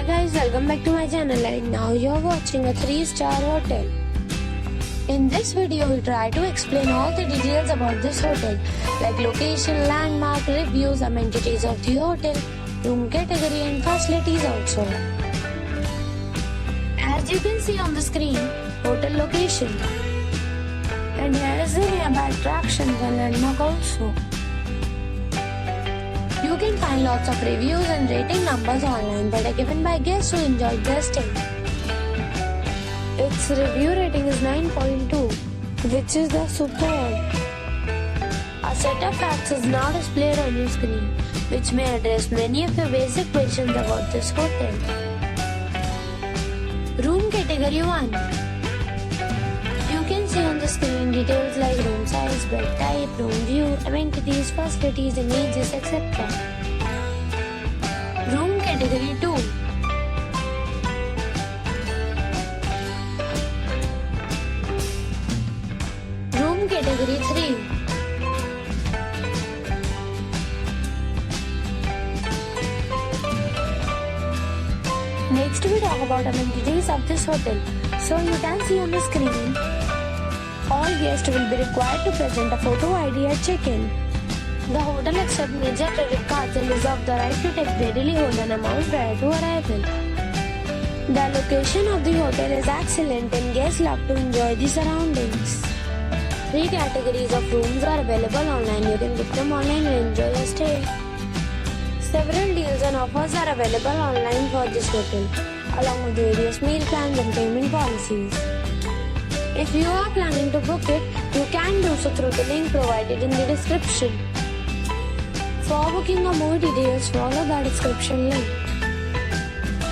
guys, welcome back to my channel and now you're watching a 3-star hotel. In this video, we try to explain all the details about this hotel like location, landmark, reviews, amenities of the hotel, room category and facilities also. As you can see on the screen, hotel location. And here is the nearby attractions and landmark also. You can find lots of reviews and rating numbers online that are given by guests who enjoyed their stay. Its review rating is 9.2, which is the superb. A set of facts is now displayed on your screen, which may address many of your basic questions about this hotel. Room category 1. You can see on the screen details like room size, bed type, room view, amenities, facilities, images, etc. Room category 2. Room category 3. Next we talk about amenities of this hotel. So you can see on the screen, all guests will be required to present a photo ID at check-in. The hotel accepts major credit cards and reserves the right to temporarily hold an amount prior to arrival. The location of the hotel is excellent and guests love to enjoy the surroundings. 3 categories of rooms are available online. You can book them online and enjoy your stay. Several deals and offers are available online for this hotel, along with various meal plans and payment policies. If you are planning to book it, you can do so through the link provided in the description. For booking or more details, follow the description link.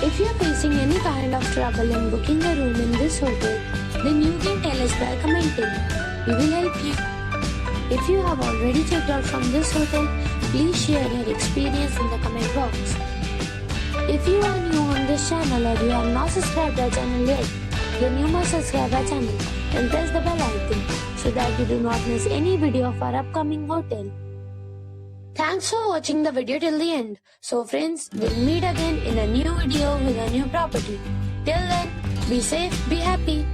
If you are facing any kind of trouble in booking a room in this hotel, then you can tell us by commenting. We will help you. If you have already checked out from this hotel, please share your experience in the comment box. If you are new on this channel or you have not subscribed our channel yet, then you must subscribe our channel and press the bell icon so that you do not miss any video of our upcoming hotel. Thanks for watching the video till the end. So friends, we'll meet again in a new video with a new property. Till then, be safe, be happy.